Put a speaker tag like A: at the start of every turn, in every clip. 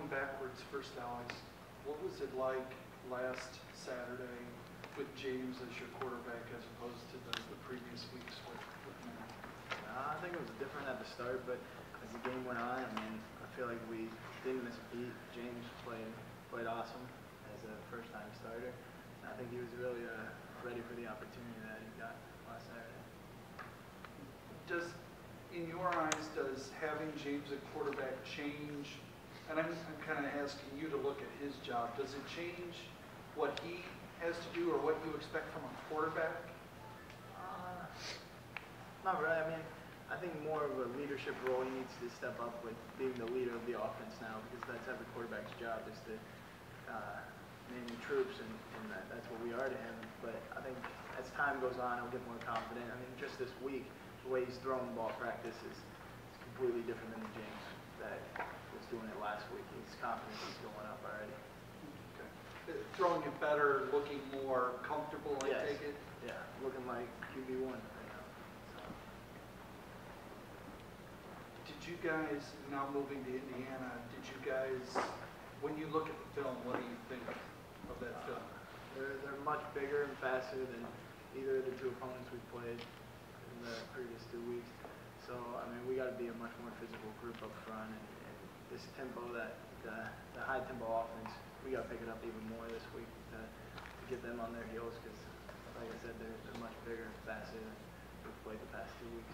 A: going backwards first, Alex, what was it like last Saturday with James as your quarterback as opposed to the previous weeks with Matt?
B: I think it was different at the start, but as the game went on, I mean, I feel like we didn't miss a beat. James played awesome as a first-time starter. And I think he was really ready for the opportunity that he got last Saturday.
A: In your eyes, does having James at quarterback change, and I'm kind of asking you to look at his job, does it change what he has to do or what you expect from a quarterback?
B: Not really. I mean, I think more of a leadership role he needs to step up with being the leader of the offense now, because that's every quarterback's job is to name the troops, and that's what we are to him. But I think as time goes on, he'll get more confident. I mean, just this week, the way he's throwing the ball at practice is completely different than the James that was doing it last week. His confidence is going up already.
A: Okay. Throwing it better, looking more comfortable, I take it?
B: Yeah, looking like QB1 right now. So.
A: Did you guys, now moving to Indiana, when you look at the film, what do you think of that film?
B: They're much bigger and faster than either of the two opponents we've played in the previous 2 weeks. So, I mean, we got to be a much more physical group up front, and this tempo, the high tempo offense, we got to pick it up even more this week to get them on their heels, because, like I said, they're much bigger and faster than we've played the past 2 weeks.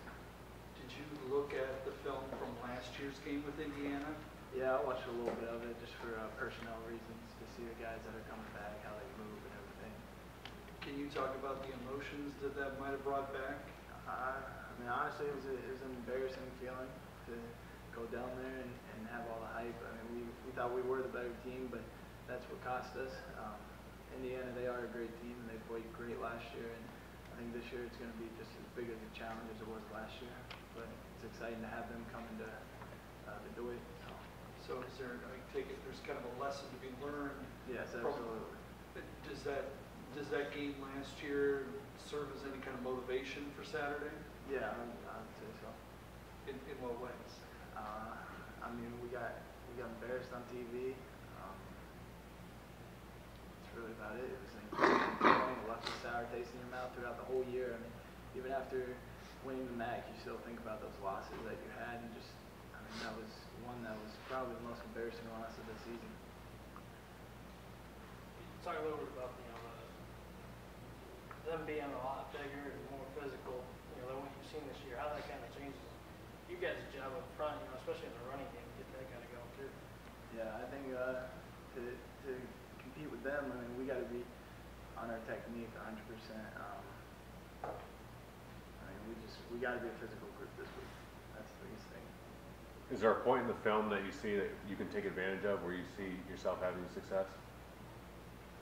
A: Did you look at the film from last year's game with Indiana?
B: Yeah, I watched a little bit of it just for personnel reasons, to see the guys that are coming back, how they move and everything.
A: Can you talk about the emotions that might have brought back?
B: I mean, honestly, it was an embarrassing feeling to go down there and have all the hype. I mean, we thought we were the better team, but that's what cost us. Indiana, they are a great team, and they played great last year, and I think this year it's going to be just as big as a challenge as it was last year. But it's exciting to have them come into the Dewey.
A: So is there, I take it, there's kind of a lesson to be learned?
B: Yes, absolutely.
A: Does that game last year serve as any kind of motivation for Saturday?
B: Yeah, I would say so.
A: In what ways?
B: I mean, we got embarrassed on TV. That's really about it. It was like it left a sour taste in your mouth throughout the whole year. I mean, even after winning the MAC, you still think about those losses that you had, and just, I mean, that was one that was probably the most embarrassing loss of the season.
C: Talk a little bit about them being a lot bigger and more physical, than what you've seen this year. How that kind of changes you guys' job up front, especially in the running game, get that kind of going too.
B: Yeah, I think to compete with them, I mean, we got to be on our technique 100%. I mean, we got to be a physical group this week. That's the biggest thing.
D: Is there a point in the film that you see that you can take advantage of, where you see yourself having success?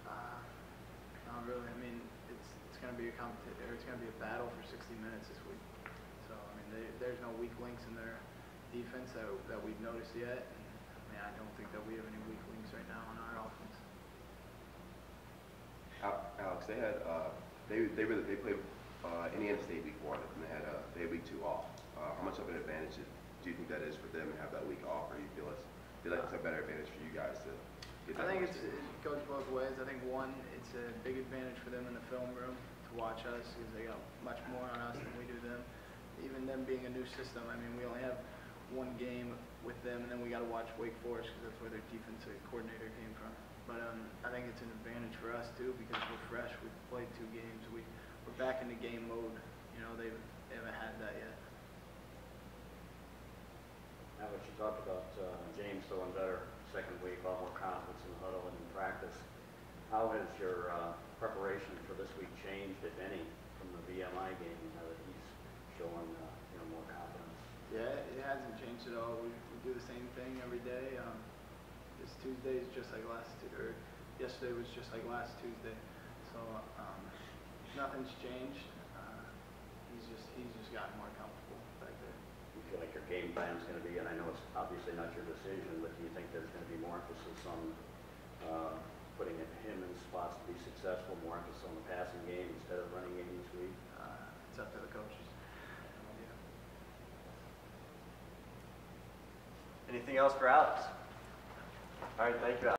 B: Not really. I mean, it's going to be it's going to be a battle for 60 minutes this week. So I mean, there's no weak links in their defense that we've noticed yet. And, I mean, I don't think that we have any weak links right now on our offense.
E: Alex, they had they played Indiana State week 1, and they had week 2 off. How much of an advantage do you think that is for them to have that week off, or do you feel like it's a better advantage for you guys to get that?
B: I think it goes both ways. I think one, it's a big advantage for them in the film room to watch us, because they got much more on us than we do them. Even them being a new system, I mean, we only have one game with them, and then we got to watch Wake Forest, because that's where their defensive coordinator came from. But I think it's an advantage for us too, because we're fresh. We've played 2 games. We're back in the game mode. They haven't had that yet.
F: Now that you talked about James throwing better second week, a lot more confidence in the huddle and in practice, how has your preparation for this week changed, if any, from the VMI game, now that he's showing more confidence?
B: Yeah, it hasn't changed at all. We do the same thing every day. This Tuesday is just like yesterday was just like last Tuesday. So nothing's changed. He's just gotten more comfortable back there.
F: You feel like your game plan is going to be, and I know it's obviously not your decision, but do you think there's going to be more emphasis on putting him in spots to be successful, more emphasis on the passing game instead of running game each week?
B: It's up to the coaches.
G: Anything else for Alex?
F: All right, thank you, Al.